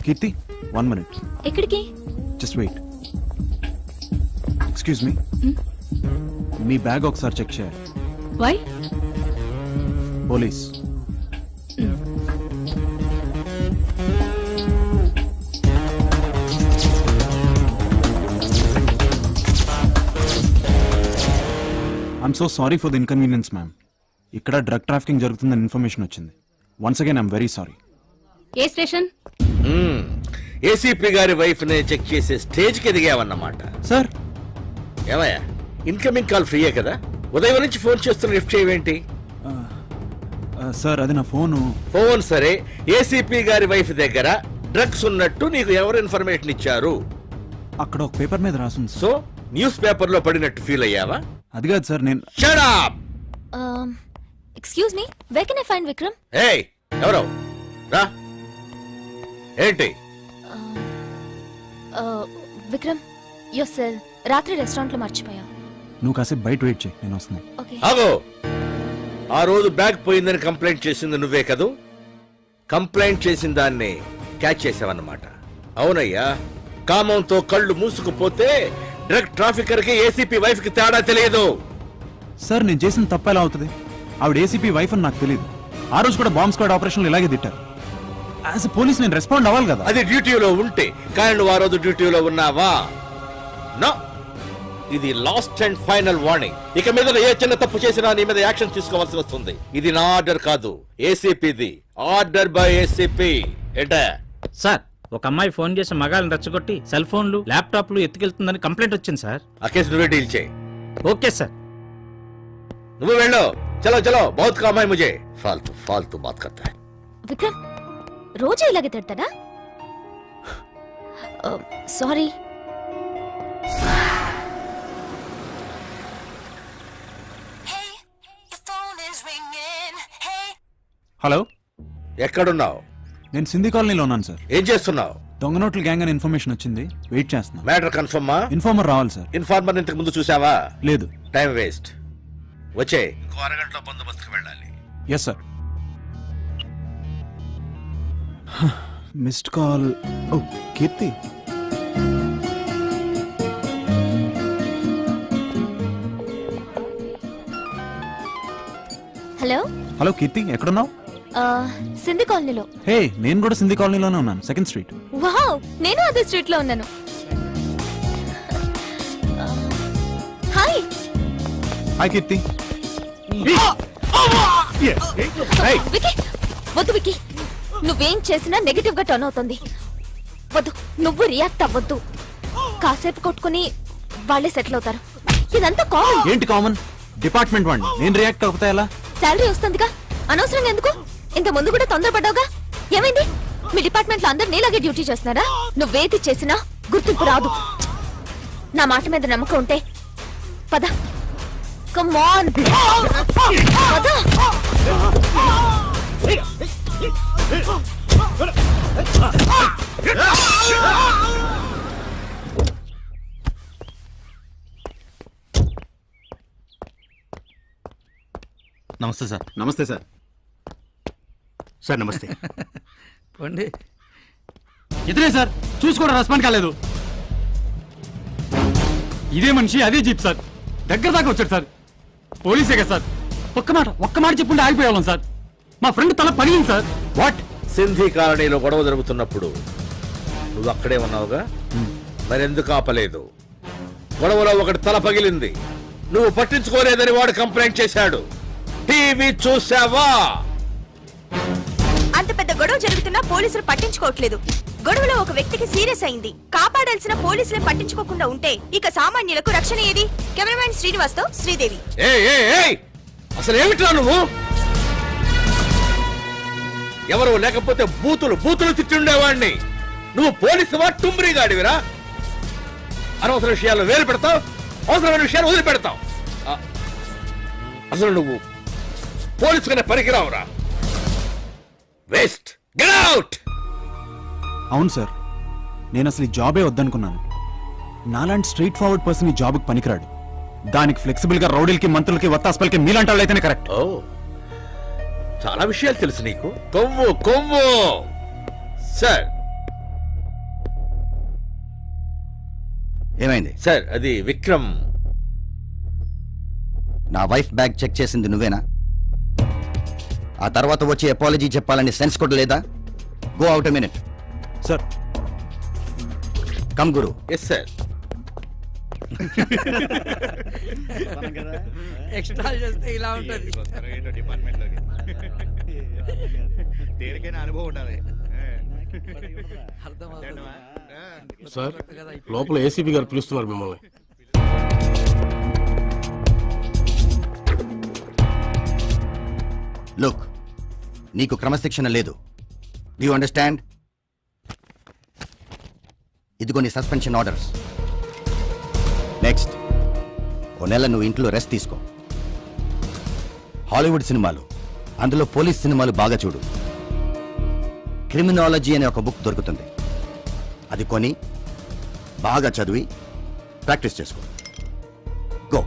కీర్తి 1 minute. ఎక్కడికి? Just wait. Excuse me, మీ bag ఒకసారి చెక్ చేయాలి. Why? Police. I'm so sorry for the inconvenience ma'am. ఇక్కడ drug trafficking జరుగుతుందని ఇన్ఫర్మేషన్ వచ్చింది. Once again I'm very sorry. ఏ స్టేషన్? ఏసీపీ గారి వైఫ్ ని చెక్ చేసే స్టేజ్ కి ఎదిగావన్నమాట. సార్ ఏమయ్యా, ఇన్కమింగ్ కాల్ ఫ్రీయే కదా, ఉదయం నుంచి ఫోన్ చేస్తున్న లిఫ్ట్ చేయవేంటి? సార్ అది నా ఫోను. ఫోన్ సరే, ఏసీపీ గారి వైఫ్ దగ్గర డ్రగ్స్ ఉన్నట్టు నీకు ఎవరు ఇన్ఫర్మేషన్ ఇచ్చారు? అక్కడ ఒక పేపర్ మీద రాసుంది. సో న్యూస్ పేపర్ లో పడినట్టు ఫీల్ అయ్యావా? అది కాదు సార్, నేను shut up. Excuse me, where can I find Vikram? ఏయ్, ఎవరో రా. ఏంటి? విక్రమ్, యువర్ సెల్ రాత్రి రెస్టారెంట్ లో మర్చిపోయా. నువ్వు కాసేపు బయట వెయిట్ చేయి, నేను వస్తున్నాను. ఓకే. ఆగో, ఆ రోజు బ్యాగ్ పోయిందని కంప్లైంట్ చేసింది నువ్వే కదూ? కంప్లైంట్ చేసిన దాన్ని క్యాచ్ చేసావన్నమాట. అవునయ్యా, కామంతో కళ్ళు మూసుకుపోతే డ్రగ్ ట్రాఫికర్ కి ఏసీపీ వైఫ్ కి తేడా తెలియదు. సార్ నేను చేసిన తప్ప ఎలా అవుతుంది? ఆవిడ ఏసీపీ వైఫ్ అని నాకు తెలియదు. ఆ రోజు కూడా బాంబ్ స్క్వాడ్ ఆపరేషన్లు ఇలాగే తిట్టారు. యాజ్ ఎ పోలీస్ నేను రెస్పాండ్ అవ్వాలి కదా. అది డ్యూటీలో ఉంటే, కానీ నువ్వు ఆ రోజు డ్యూటీలో ఉన్నావా? నో, ఇది లాస్ట్ అండ్ ఫైనల్ వార్నింగ్. ఇక మీద ఏ చిన్న తప్పు చేసినా నీ మీద యాక్షన్ తీసుకోవాల్సి వస్తుంది. ఇది నా ఆర్డర్ కాదు, ఏసీపీది. Order by ACP. ఏంటా సార్, ఒక అమ్మాయి ఫోన్ చేసి మగాళ్ళని రెచ్చగొట్టి సెల్ ఫోన్లు ల్యాప్టాప్లు ఎత్తుకెళ్తుందని కంప్లైంట్ వచ్చింది సార్. ఆ కేసు నువ్వే డీల్ చేయి. Okay sir. నువ్వు వెళ్ళు. చలో చలో, బహుత్ కామ్ హై ముझे. फालतू फालतू बात करता है. విక్రమ్ రోజు ఇలాగే తిడతాడా? సారీ. హలో, ఎక్కడున్నావు? నేను సింధీ కాలనీలో ఉన్నాను సార్. ఏం చేస్తున్నావు? దొంగ నోట్ల గ్యాంగ్ అని ఇన్ఫర్మేషన్ వచ్చింది, వెయిట్ చేస్తున్నా. మ్యాటర్ కన్ఫర్మా? ఇన్ఫార్మర్ రావాలి సార్. ఇన్ఫార్మర్ ఇంతకు ముందు చూసావా? లేదు. Time waste. వచ్చే ఇంకో అరగంటలో బందోబస్తుకు వెళ్ళాలి. Yes sir. Missed call. ఓ కీర్తి. హలో. హలో కీర్తి, ఎక్కడున్నావు? సింధి కాలనీలో. హే, నేను కూడా సింధీ కాలనీలోనే ఉన్నాను, 2nd స్ట్రీట్. వావ్, నేను అదే స్ట్రీట్ లో ఉన్నాను. హాయ్. హాయ్ కీర్తి. వికీ, వద్దు వికీ, నువ్వేం చేసినా నెగటివ్ గా టర్న్ అవుతుంది. వద్దు, నువ్వు రియాక్ట్ అవ్వద్దు. కాసేపు కొట్టుకుని వాళ్ళే సెటిల్ అవుతారు. ఇదంతా కామన్. ఏంటి కామన్? డిపార్ట్మెంట్ వాడిని నేను రియాక్ట్ అవుతా ఎలా? శాలరీ వస్తుందిగా, అనవసరంగా ఎందుకు? ఇంత ముందు కూడా తొందరపడ్డావుగా. ఏమైంది? మీ డిపార్ట్మెంట్ లో అందరు నీలాగే డ్యూటీ చేస్తున్నారా? నువ్వేది చేసినా గుర్తింపు రాదు. నా మాట మీద నమ్మకం ఉంటే పద. కమ్ ఆన్, పద. నమస్తే సార్. నమస్తే సార్. సార్ నమస్తే. పోండి. ఇతనే సార్, చూసుకోవడం రెస్పాండ్ కాలేదు. ఇదే మనిషి అదే జీప్ సార్, దగ్గర దాకా వచ్చాడు సార్. పోలీసే కదా సార్, ఒక్క మాట చెప్పుంటే ఆగిపోయేవాళ్ళం సార్. మా ఫ్రెండ్ తల పగిలింది సార్. వాట్? సింధీ కాలనీలో గొడవ జరుగుతున్నప్పుడు నువ్వు అక్కడే ఉన్నావుగా, మరెందుకు ఆపలేదు? గొడవలో ఒకటి తల పగిలింది, నువ్వు పట్టించుకోలేదని వాడు కంప్లైంట్ చేశాడు. టీవీ చూసావా? అంత పెద్ద గొడవ జరుగుతున్నా పోలీసులు పట్టించుకోవట్లేదు. గొడవలో ఒక వ్యక్తికి సీరియస్ అయింది. కాపాడాల్సిన పోలీసులే పట్టించుకోకుండా ఉంటే ఇక సామాన్యులకు రక్షణ ఏది? కెమెరామెన్ శ్రీనివాస్ తో శ్రీదేవి. అసలు ఏమిట్రా నువ్వు? ఎవరు లేకపోతే బూతులు తిట్టుండేవాడిని. నువ్వు పోలీసువా, టుంబ్రీ గాడివిరా? అనవసర విషయాలు వేలు పెడతావు, అవసరమైన విషయాలు వదిలిపెడతావు. అసలు నువ్వు పోలీసుగానే పనికిరావురా. వేస్ట్. Get out. అవును సార్, నేను అసలు ఈ జాబే వద్దనుకున్నాను. నాలాంటి స్ట్రైట్ ఫార్వర్డ్ పర్సన్ ఈ జాబ్కి పనికిరాడు. దానికి ఫ్లెక్సిబుల్ గా రౌడీలకి, మంత్రులకి, వత్తాస్పల్కి మీలాంటి వాళ్ళు అయితేనే కరెక్ట్. ఓ, చాలా విషయాలు తెలుసు నీకు. కొవ్వు కొవ్వు. సార్, ఏమైంది? సార్ అది విక్రమ్. నా వైఫ్ బ్యాగ్ చెక్ చేసింది నువ్వేనా? ఆ తర్వాత వచ్చి అపాలజీ చెప్పాలని సెన్స్ కూడా లేదా? Go out a minute. Sir come గురు. Yes sir. ఎక్స్ట్రా చేస్తే ఇలా ఉంటది. సార్ లోపల ఏసీపీ గారు పిలుస్తున్నారు మిమ్మల్ని. లుక్, నీకు క్రమశిక్షణ లేదు. Do you understand? ఇదిగో నీ సస్పెన్షన్ ఆర్డర్స్. నెక్స్ట్ ఓ నెల నువ్వు ఇంట్లో రెస్ట్ తీసుకో. హాలీవుడ్ సినిమాలు, అందులో పోలీస్ సినిమాలు బాగా చూడు. క్రిమినాలజీ అనే ఒక బుక్ దొరుకుతుంది, అది కొని బాగా చదివి ప్రాక్టీస్ చేసుకో. గో.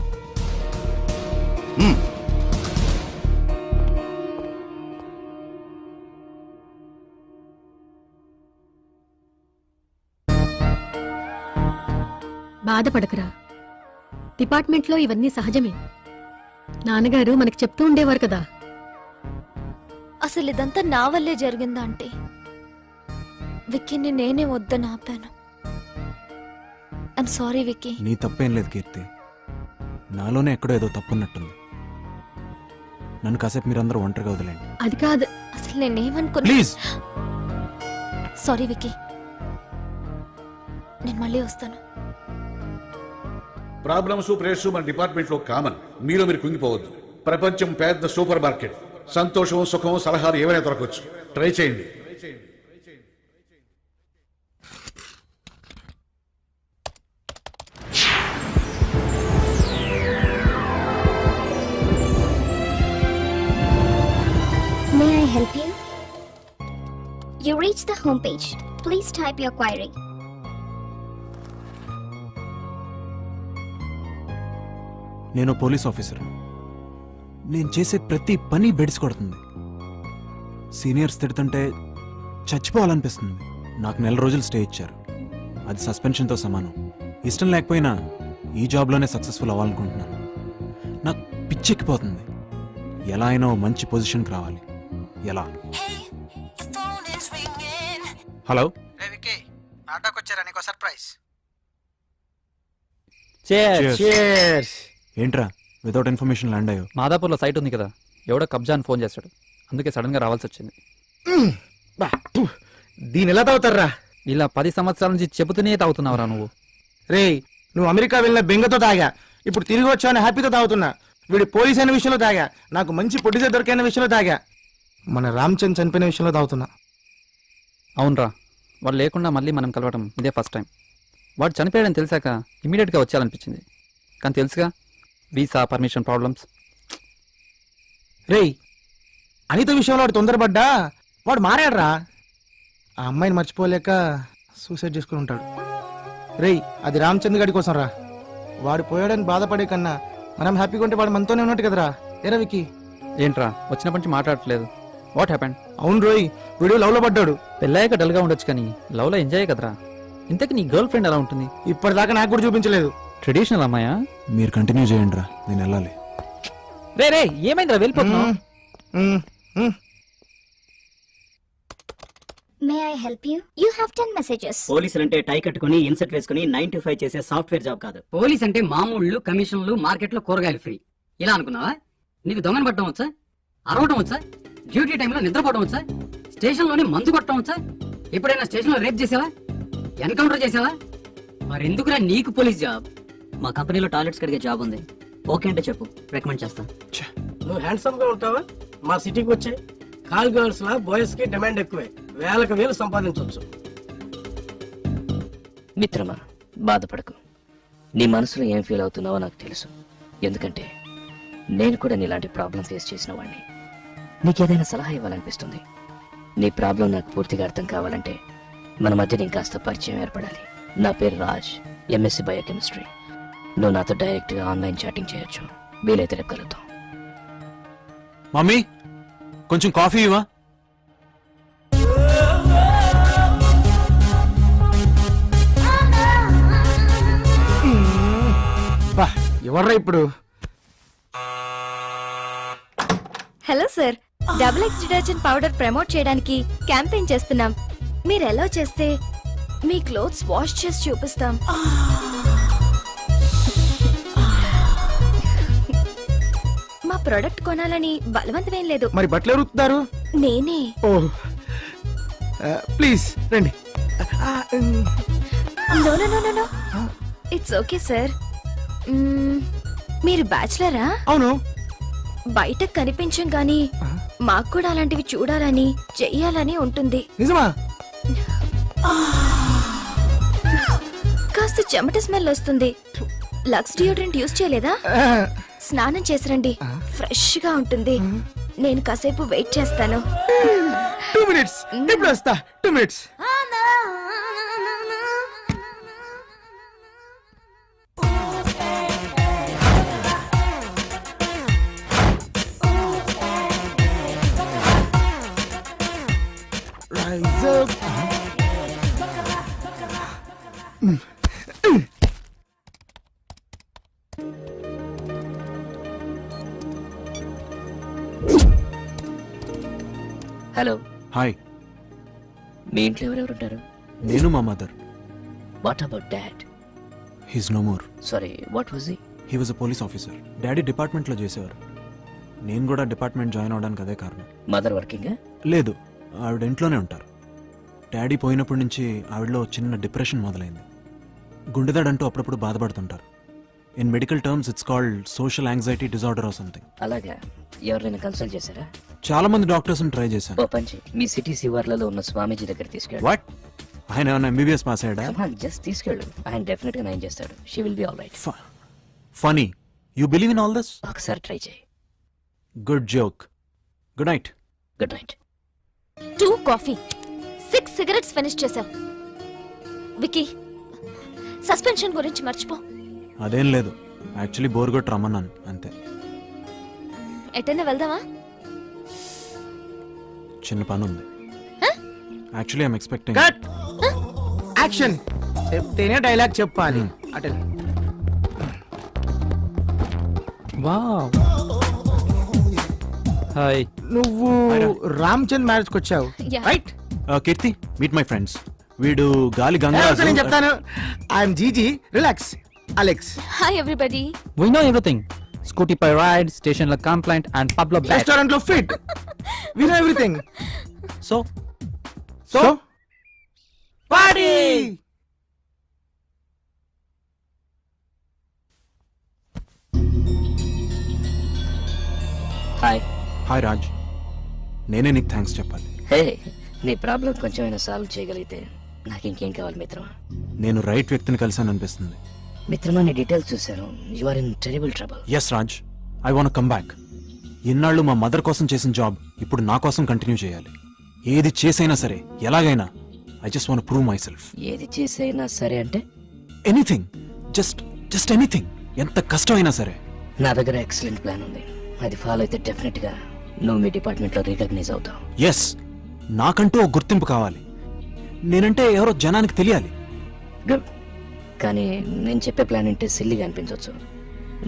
బాధపడకరా, డిపార్ట్మెంట్లో ఇవన్నీ సహజమే. నాన్నగారు మనకి చెప్తూ ఉండేవారు కదా. అసలు ఇదంతా నా వల్లే జరిగిందా అంటే విక్కీని నేనే వద్దని ఆపాను. I'm sorry Vicky. నీ తప్పేం లేదు కీర్తి, నాలోనే ఎక్కడో ఏదో తప్పున్నట్టుంది. నన్ను కాసేపు మీరందరూ ఒంటరిగా వదిలేండి. అది కాదు, అసలు నేనేమనుకున్నా. ప్లీజ్. సారీ విక్కీ, నేను మళ్ళీ వస్తాను. ప్రాబ్లమ్స్ ప్రెషర్స్ మన డిపార్ట్మెంట్ లో కామన్. మీలో మీరు కుంగిపోవద్దు. ప్రపంచం పెద్ద సూపర్ మార్కెట్. సంతోషం, సుఖం, సలహాలు ఏమైనా దొరకవచ్చు. ట్రై చేయండి. May I help you? You reached the home page. Please type your query. నేను పోలీస్ ఆఫీసర్. నేను చేసే ప్రతి పని బెడిసి కొడుతుంది. సీనియర్స్ తిడుతుంటే చచ్చిపోవాలనిపిస్తుంది. నాకు 1 నెల రోజులు స్టే ఇచ్చారు, అది సస్పెన్షన్తో సమానం. ఇష్టం లేకపోయినా ఈ జాబ్లోనే సక్సెస్ఫుల్ అవ్వాలనుకుంటున్నాను. నాకు పిచ్చెక్కిపోతుంది. ఎలా అయినా ఓ మంచి పొజిషన్కి రావాలి. ఎలా? హలో వచ్చారా? నీకు సర్ప్రైజ్. ఏంట్రా వితౌట్ ఇన్ఫర్మేషన్ ల్యాండ్ అయ్యో? మాదాపూర్లో సైట్ ఉంది కదా, ఎవడో కబ్జా అని ఫోన్ చేస్తాడు, అందుకే సడన్ గా రావాల్సి వచ్చింది. దీని ఎలా తాగుతారా? ఇలా 10 సంవత్సరాల నుంచి చెబుతూనే తాగుతున్నావురా నువ్వు. రే, నువ్వు అమెరికా వెళ్ళిన బెంగతో తాగా, ఇప్పుడు తిరిగి వచ్చావని హ్యాపీతో తాగుతున్నా. వీడి పోలీస్ అయిన విషయంలో తాగా, నాకు మంచి ప్రొడ్యూసర్ దొరికిన విషయంలో తాగా, మన రామ్చంద్ చనిపోయిన విషయంలో తాగుతున్నా. అవునరా, వాడు లేకుండా మళ్ళీ మనం కలవటం ఇదే ఫస్ట్ టైం. వాడు చనిపోయాడని తెలిసాక ఇమీడియట్గా వచ్చేయాలనిపించింది, కానీ తెలుసుగా వీసా పర్మిషన్ ప్రాబ్లమ్స్. రేయ్, అనిత విషయంలో వాడు తొందరపడ్డా వాడు మారాడురా. ఆ అమ్మాయిని మర్చిపోలేక సూసైడ్ చేసుకుని ఉంటాడు. రేయ్, అది రామచంద్ర గారి కోసం రా. వాడు పోయాడని బాధపడే కన్నా మనం హ్యాపీగా ఉంటే వాడు మనతోనే ఉన్నట్టు కదరా. ఏరా విక్కీ? ఏంట్రా వచ్చినప్పటి నుంచి మాట్లాడట్లేదు? What happened? అవును రోయ్, వీడియో లవ్ లో పడ్డాడు. పెళ్ళాక డల్గా ఉండొచ్చు కానీ లవ్లో ఎంజాయ్ కదరా. ఇంతకీ నీ గర్ల్ ఫ్రెండ్ ఎలా ఉంటుంది? ఇప్పటిదాకా నాకు కూడా చూపించలేదు. ట్రెడిషనల్ అమ్మాయా? మీరు కంటిన్యూ చేయండి రా, నేను వెళ్ళాలి. రే రే, ఏమైందిరా వెళ్ళిపోతున్నావు? May I help you? You have 10 messages. పోలీసులు అంటే టై కట్టుకుని ఇన్సెట్ వేసుకుని 9 to 5 చేసే సాఫ్ట్వేర్ జాబ్ కాదు. పోలీస్ అంటే మామూళ్ళు, కమిషన్లు, మార్కెట్లో కూరగాయలు ఫ్రీ. ఇలా అనుకున్నావా? నీకు దొంగను పట్టడం వచ్చా? అరవడం వచ్చా? డ్యూటీ టైంలో నిద్రపోవడం వచ్చా? స్టేషన్లోనే మందు కొట్టడం వచ్చా? ఎప్పుడైనా స్టేషన్లో రేప్ చేసావా? ఎన్కౌంటర్ చేసావా? మరెందుకురా నీకు పోలీస్ జాబ్? మా కంపెనీలో టాయిలెట్స్ కడిగే జాబ్ ఉంది. ఓకే అంటే చెప్పు, రికమెండ్ చేస్తా. నువ్వు హ్యాండ్సమ్ గా ఉంటావా? మా సిటీకి వచ్చే కాల్ గర్ల్స్ లా బాయ్స్ కి డిమాండ్ ఎక్కువే. వేలకు వేలు సంపాదించవచ్చు. మిత్రమా, బాధపడకు. నీ మనసులో ఏం ఫీల్ అవుతున్నావో నాకు తెలుసు. ఎందుకంటే నేను కూడా నీలాంటి ప్రాబ్లం ఫేస్ చేసిన వాడిని. నీకేదైనా సలహా ఇవ్వాలనిపిస్తుంది. నీ ప్రాబ్లం నాకు పూర్తిగా అర్థం కావాలంటే మన మధ్య నీకు కాస్త పరిచయం ఏర్పడాలి. నా పేరు రాజ్, ఎంఎస్సి బయోకెమిస్ట్రీ. నువ్వు నాతో డైరెక్ట్గా ఆన్లైన్ చాటింగ్ చేయొచ్చు. వీలైతే రేపు కలుద్దాం. మమ్మీ, కొంచెం కాఫీ ఇవ్వా? ఎవర్రా ఇప్పుడు? Hello sir, double X detergent powder promote చేయడానికి క్యాంపెయిన్ చేస్తున్నాం. మీరు ఎలా చేస్తే మీ క్లోత్స్ వాష్ చేసి చూపిస్తాం. మా ప్రొడక్ట్ కొనాలని బలవంతమేం లేదు. మరి బట్టలు ఎవరుతున్నారు? నేనే. ఓ ప్లీజ్ రండి. No no no no no, it's okay sir. మీరు బ్యాచిలరా? అవును. బయట కనిపించం గాని మాకు కూడా అలాంటివి చూడాలని చెయ్యాలని ఉంటుంది. నిజమా? కాస్త చెమట స్మెల్ వస్తుంది. లక్స్ డియోడ్రెంట్ యూజ్ చేయలేదా? స్నానం చేసిరండి, ఫ్రెష్ గా ఉంటుంది. నేను కాసేపు వెయిట్ చేస్తాను. 2 minutes. ఇప్పుడు వస్తా. 2 minutes. Rise up. Hello, hi, మీ ఇంట్లో ఎవరెవరు ఉంటారు? నేను మా mother. What about dad? He's no more. Sorry, what was he was a police officer. Daddy డిపార్ట్మెంట్లో చేసేవారు. నేను కూడా డిపార్ట్మెంట్ జాయిన్ అవడానికి అదే కారణం. Mother working? లేదు, ఆవిడ ఇంట్లోనే ఉంటారు. డాడీ పోయినప్పటి నుంచి ఆవిడలో చిన్న డిప్రెషన్ మొదలైంది. గుండెదాడంటూ అప్పుడప్పుడు బాధపడుతుంటారు. In medical terms it's called social anxiety disorder or something. అలాగా, ఎవరైనా కన్సల్ట్ చేశారా? చాలా మంది డాక్టర్స్ ట్రై చేశాను. ఓ పంచి, మీ సిటీ శివార్లలో ఉన్న స్వామీజీ దగ్గర తీసుకెళ్ళు. వాట్? ఆయన ఏమైనా ఎంబీబీఎస్ పాస్ అయ్యాడా? జస్ట్ తీసుకెళ్ళు, ఆయన డెఫినెట్ గా నయం చేస్తాడు. She will be all right. Funny, you believe in all this? ఒకసారి ట్రై చేయి. Good joke. Good night. Good night. 2 coffee, 6 cigarettes finish చేసావు. వికీ, సస్పెన్షన్ గురించి మర్చిపో. అదేం లేదు, యాక్చువల్లీ బోర్ కొట్టి రమ్మన్నాను అంతే. ఎటైనా వెళ్దామా? చిన్న పని ఉంది. Actually I'm expecting. Cut. Action. చెప్తేనే డైలాగ్ చెప్పాలి. అటే వావ్. హాయ్. నువ్వు రామ్ చంద్ మ్యారేజ్ కి వచ్చావు, Yeah. Right? Keerthi, meet my friends. వీడు గాలి నేను గంగరాజు. చెప్తాను. I'm GG, relax. Alex. Hi everybody. We know everything. Scooty pie ride, station la complaint and Pablo bet. Restaurant లో fit. We know everything. So, so party. Hi. Hi Raj, నేనే నీకు thanks చెప్పాలి. హే, నీ problem కొంచెమైనా సాల్వ్ చేయగలిగితే నాకు ఇంకేం కావాలి మిత్రమా? నేను రైట్ వ్యక్తిని కలిసాను అనిపిస్తుంది. మిత్రమా, నీ డీటెయిల్స్ చూశాను. You are in terrible trouble. Yes Raj, I want come back. ఇన్నాళ్ళు మా మదర్ కోసం చేసిన జాబ్ ఇప్పుడు నా కోసం కంటిన్యూ చేయాలి. ఏది చేసైనా సరే, ఎలాగైనా. I just want prove my self. ఏది చేసైనా సరే అంటే? Anything, just anything. ఎంత కష్టమైనా సరే. నా దగ్గర ఎక్సలెంట్ ప్లాన్ ఉంది. అది ఫాలో అయితే డెఫినెట్ గా నువ్వు మీ డిపార్ట్మెంట్ లో రికగ్నైజ్ అవుతావు. ఎస్, నాకంటూ ఒక గుర్తింపు కావాలి. నేనంటే ఎవరో జనానికి తెలియాలి. గుడ్. కానీ నేను చెప్పే ప్లాన్ అంటే సిల్లీగా అనిపించవచ్చు.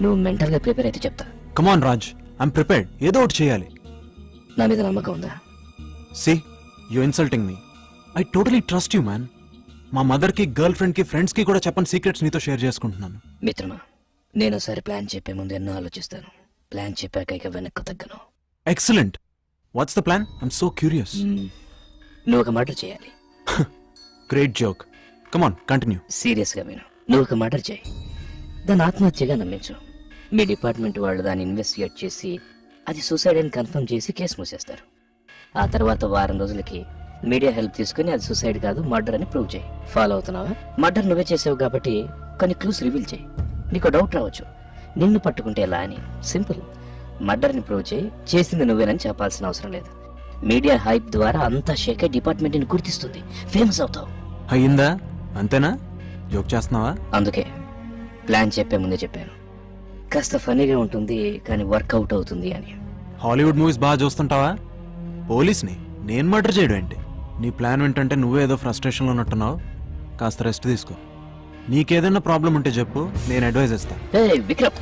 నువ్వు మెంటల్ గా ప్రిపేర్ అయితే చెప్తా. Come on Raj, I'm prepared. ఏదో ఒకటి చేయాలి. నా మీద నమ్మకం ఉందా? See, you insulting me. I totally trust you man. మా మదర్ కి, గర్ల్ ఫ్రెండ్ కి, ఫ్రెండ్స్ కి కూడా చెప్పని సీక్రెట్స్ నీతో షేర్ చేసుకుంటున్నాను. మిత్రమా, నేను ఒకసారి ప్లాన్ చెప్పే ముందు ఎన్నో ఆలోచిస్తాను. ప్లాన్ చెప్పాక ఇక వెనక్కు తగ్గను. Excellent. What's the plan? I'm so curious. నువ్వు ఒక మర్డర్ చేయాలి. Great joke. Come on, continue. Serious గా విను. నువ్వు ఒక మర్డర్ చేయి, దాన్ని ఆత్మహత్యగా నమ్మించు. మీ డిపార్ట్మెంట్ వాళ్ళు దాన్ని ఇన్వెస్టిగేట్ చేసి అది సూసైడ్ అని కన్ఫర్మ్ చేసి కేసు మూసేస్తారు. ఆ తర్వాత వారం రోజులకి మీడియా హెల్ప్ తీసుకుని అది సూసైడ్ కాదు మర్డర్ అని ప్రూవ్ చేయి. ఫాలో అవుతున్నావా? మర్డర్ నువ్వే చేసావు కాబట్టి కొన్ని క్లూస్ రివీల్ చేయి. నీకు డౌట్ రావచ్చు, నిన్ను పట్టుకుంటే ఎలా అని. సింపుల్. మర్డర్ని ప్రూవ్ చేయి, చేసింది నువ్వేనని చెప్పాల్సిన అవసరం లేదు. మీడియా హైప్ ద్వారా అంతా షేక్ అయి డిపార్ట్మెంట్ ని గుర్తిస్తుంది, ఫేమస్ అవుతావు. అయ్యిందా? అంతేనా? జోక్ చేస్తున్నావా? అందుకే ప్లాన్ చెప్పే ముందే చెప్పాను. కాస్త ఫనీగా ఉంటుంది కానీ వర్కౌట్ అవుతుంది అని. హాలీవుడ్ మూవీస్ బాగా చూస్తుంటావా? పోలీస్ని నేను మర్డర్ చేయడం ఏంటి? నీ ప్లాన్ ఏంటంటే నువ్వే ఏదో ఫ్రస్ట్రేషన్లో ఉన్నట్టున్నావు. కాస్త రెస్ట్ తీసుకో. నీకేదైనా ప్రాబ్లం ఉంటే చెప్పు, నేను అడ్వైజ్ ఇస్తా. విక్రమ్